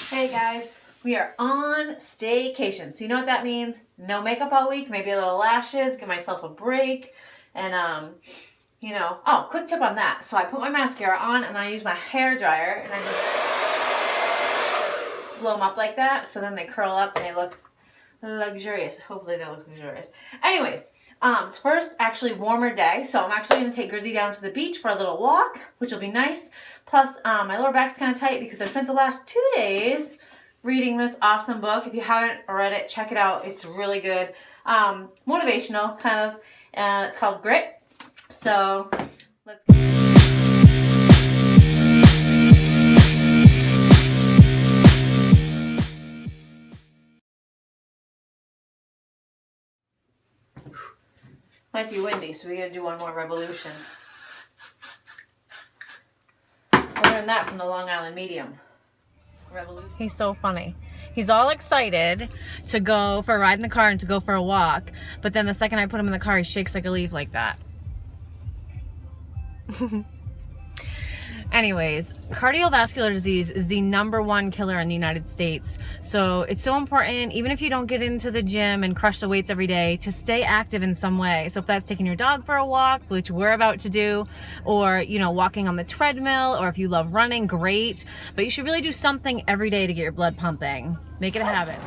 Hey guys, we are on staycation. So you know what that means? No makeup all week, maybe a little lashes, give myself a break. And oh, quick tip on that. So I put my mascara on and I use my hair dryer and I just blow them up like that. So then they curl up and they look luxurious. Hopefully they look luxurious. Anyways, it's first actually warmer day, so I'm actually going to take Grizzy down to the beach for a little walk, which will be nice. Plus, my lower back's kind of tight because I spent the last 2 days reading this awesome book. If you haven't read it, check it out. It's really good. Motivational, kind of. It's called Grit. So, let's go. Might be windy, so we gotta do one more revolution. I learned that from the Long Island Medium. Revolution. He's so funny. He's all excited to go for a ride in the car and to go for a walk, but then the second I put him in the car, he shakes like a leaf like that. Anyways, cardiovascular disease is the #1 killer in the United States. So it's so important, even if you don't get into the gym and crush the weights every day, to stay active in some way. So if that's taking your dog for a walk, which we're about to do, or, walking on the treadmill, or if you love running, great. But you should really do something every day to get your blood pumping. Make it a habit.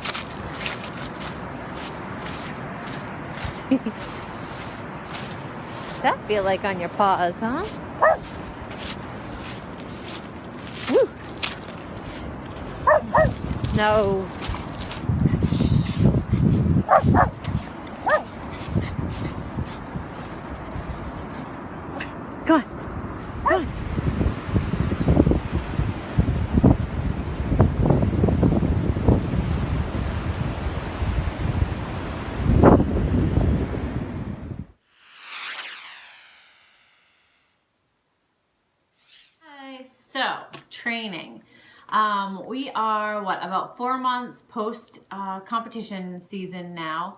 That feel like on your paws, huh? Woo. No. Come on. Come on. So, training. We are, about 4 months post competition season now,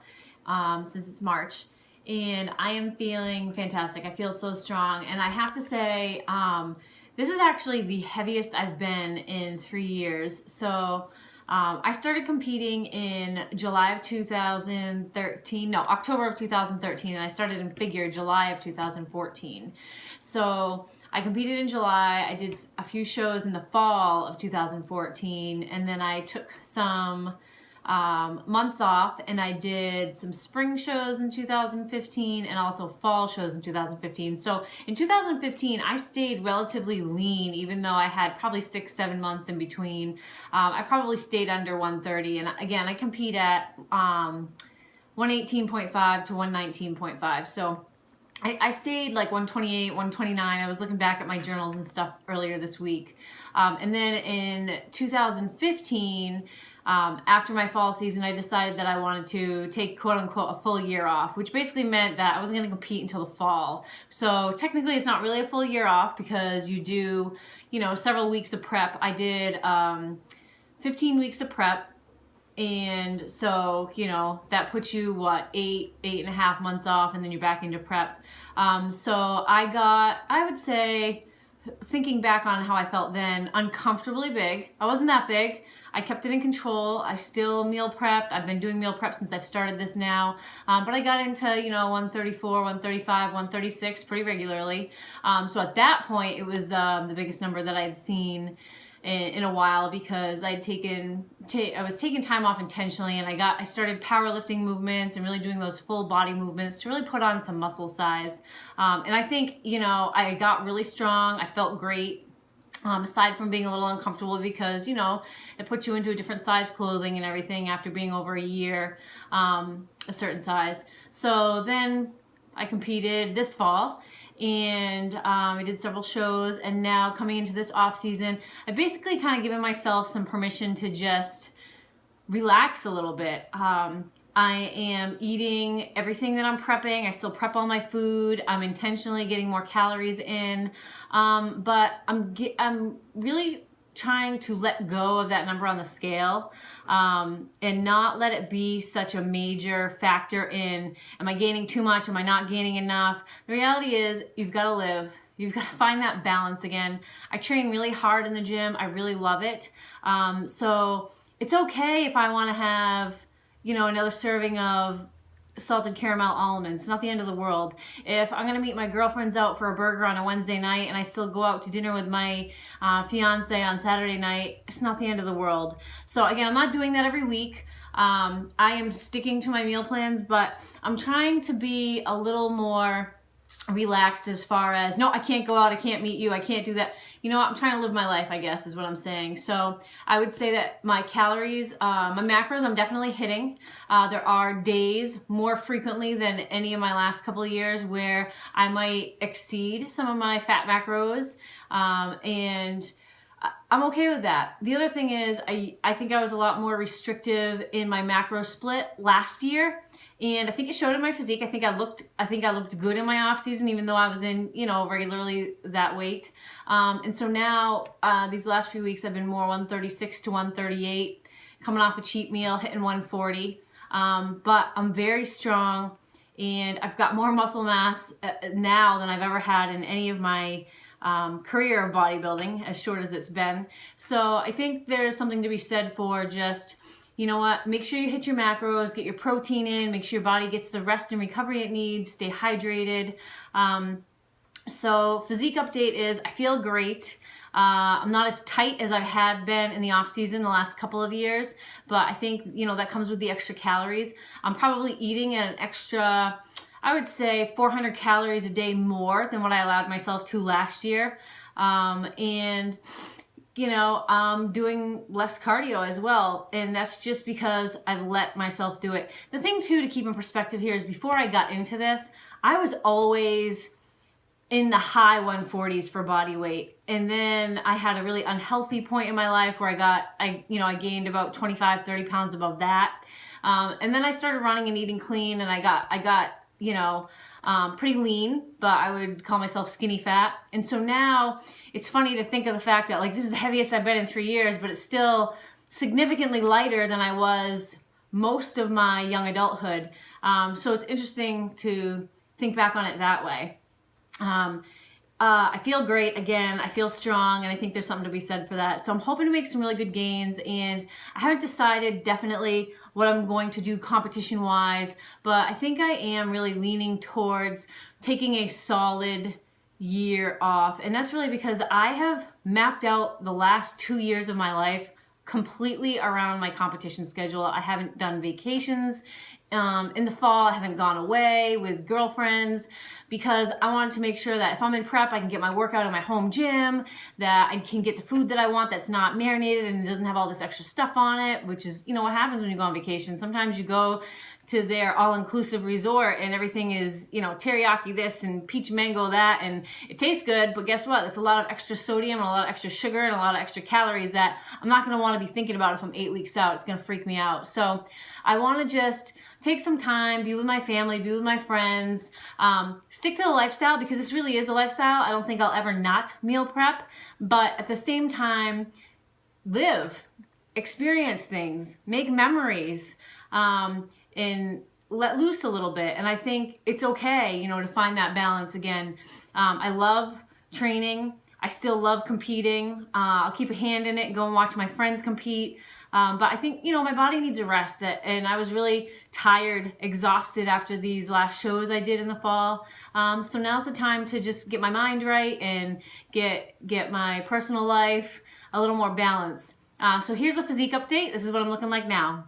since it's March, and I am feeling fantastic. I feel so strong, and I have to say, this is actually the heaviest I've been in 3 years. So, I started competing in October of 2013, and I started in figure July of 2014. So I competed in July, I did a few shows in the fall of 2014, and then I took some months off and I did some spring shows in 2015 and also fall shows in 2015. So in 2015, I stayed relatively lean, even though I had probably 6-7 months in between. I probably stayed under 130. And again, I compete at 118.5 to 119.5. So I stayed like 128, 129. I was looking back at my journals and stuff earlier this week. And then in 2015, after my fall season, I decided that I wanted to take quote unquote a full year off, which basically meant that I wasn't going to compete until the fall. So technically it's not really a full year off because you do, several weeks of prep. I did 15 weeks of prep. And so, that puts you, 8.5 months off, and then you're back into prep. So I would say, thinking back on how I felt then, uncomfortably big. I wasn't that big. I kept it in control. I still meal prepped. I've been doing meal prep since I've started this now. But I got into, 134, 135, 136 pretty regularly. So at that point, it was the biggest number that I'd seen in a while, because I was taking time off intentionally, and I started powerlifting movements and really doing those full body movements to really put on some muscle size. And I think, I got really strong. I felt great. Aside from being a little uncomfortable because, it puts you into a different size clothing and everything after being over a year, a certain size. So then I competed this fall, and I did several shows, and now coming into this off season, I basically kind of given myself some permission to just relax a little bit. I am eating everything that I'm prepping. I still prep all my food. I'm intentionally getting more calories in, but I'm really trying to let go of that number on the scale, and not let it be such a major factor in, am I gaining too much? Am I not gaining enough? The reality is, you've got to live. You've got to find that balance again. I train really hard in the gym. I really love it. So it's okay if I want to have, you know, another serving of salted caramel almonds. It's not the end of the world. If I'm gonna meet my girlfriends out for a burger on a Wednesday night and I still go out to dinner with my fiance on Saturday night, it's not the end of the world. So again, I'm not doing that every week. I am sticking to my meal plans, but I'm trying to be a little more relaxed as far as, no, I can't go out, I can't meet you, I can't do that. You know what, I'm trying to live my life, I guess, is what I'm saying. So I would say that my calories, my macros, I'm definitely hitting. There are days more frequently than any of my last couple of years where I might exceed some of my fat macros, and I'm okay with that. The other thing is, I think I was a lot more restrictive in my macro split last year, and I think it showed in my physique. I think I looked good in my off season, even though I was in, you know, regularly that weight. And so now these last few weeks I've been more 136 to 138, coming off a cheat meal, hitting 140. But I'm very strong, and I've got more muscle mass now than I've ever had in any of my career of bodybuilding, as short as it's been. So I think there's something to be said for just, you know what, make sure you hit your macros, get your protein in, make sure your body gets the rest and recovery it needs, stay hydrated. So physique update is, I feel great. I'm not as tight as I've had been in the off season the last couple of years, but I think, you know, that comes with the extra calories. I'm probably eating an extra, I would say 400 calories a day more than what I allowed myself to last year. And you know, I'm doing less cardio as well. And that's just because I've let myself do it. The thing too to keep in perspective here is, before I got into this, I was always in the high 140s for body weight. And then I had a really unhealthy point in my life where I gained about 25, 30 pounds above that. And then I started running and eating clean, and I got, you know, pretty lean, but I would call myself skinny fat. And so now it's funny to think of the fact that, like, this is the heaviest I've been in 3 years, but it's still significantly lighter than I was most of my young adulthood. So it's interesting to think back on it that way. I feel great again. I feel strong, and I think there's something to be said for that. So I'm hoping to make some really good gains, and I haven't decided definitely what I'm going to do competition wise, but I think I am really leaning towards taking a solid year off. And that's really because I have mapped out the last 2 years of my life completely around my competition schedule. I haven't done vacations in the fall. I haven't gone away with girlfriends, because I wanted to make sure that if I'm in prep, I can get my workout in my home gym, that I can get the food that I want that's not marinated and it doesn't have all this extra stuff on it, which is, you know, what happens when you go on vacation. Sometimes you go to their all-inclusive resort and everything is, you know, teriyaki this and peach mango that, and it tastes good, but guess what? It's a lot of extra sodium and a lot of extra sugar and a lot of extra calories that I'm not going to want to be thinking about if I'm 8 weeks out. It's going to freak me out. So I want to just take some time, be with my family, be with my friends, stick to the lifestyle, because this really is a lifestyle. I don't think I'll ever not meal prep, but at the same time, live, experience things, make memories, and let loose a little bit. And I think it's okay, you know, to find that balance again. I love training. I still love competing. I'll keep a hand in it and go and watch my friends compete. But I think, you know, my body needs a rest, and I was really tired, exhausted after these last shows I did in the fall. So now's the time to just get my mind right and get my personal life a little more balanced. So here's a physique update. This is what I'm looking like now.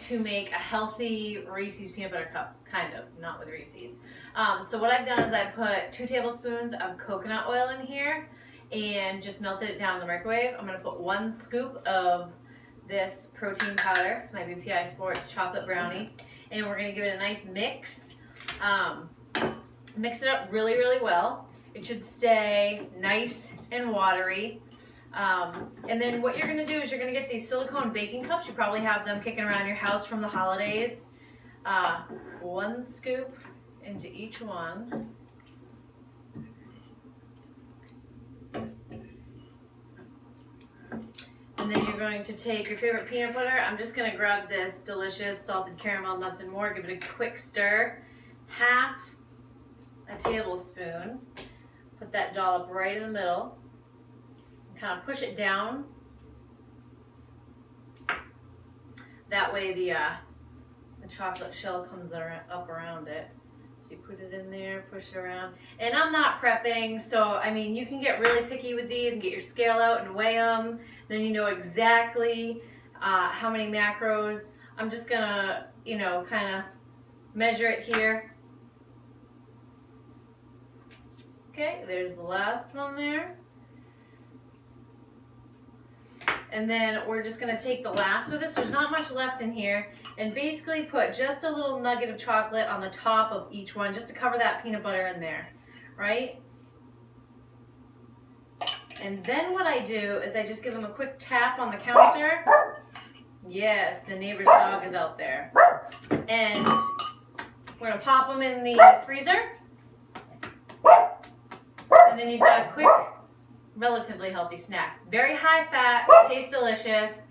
To make a healthy Reese's peanut butter cup, kind of, not with Reese's. So what I've done is I put 2 tablespoons of coconut oil in here and just melted it down in the microwave. I'm gonna put 1 scoop of this protein powder. It's my BPI Sports chocolate brownie, and we're gonna give it a nice mix. Mix it up really, really well. It should stay nice and watery. And then what you're gonna do is you're gonna get these silicone baking cups. You probably have them kicking around your house from the holidays. 1 scoop into each one. And then you're going to take your favorite peanut butter. I'm just gonna grab this delicious salted caramel nuts and more, give it a quick stir. Half a tablespoon. Put that dollop right in the middle. And kind of push it down. That way the chocolate shell comes up around it. So you put it in there, push it around. And I'm not prepping, so I mean, you can get really picky with these and get your scale out and weigh them. Then you know exactly how many macros. I'm just gonna, you know, kind of measure it here. Okay, there's the last one there. And then we're just gonna take the last of this, there's not much left in here, and basically put just a little nugget of chocolate on the top of each one, just to cover that peanut butter in there, right? And then what I do is I just give them a quick tap on the counter. Yes, the neighbor's dog is out there. And we're gonna pop them in the freezer. And then you've got a quick, relatively healthy snack. Very high fat, tastes delicious.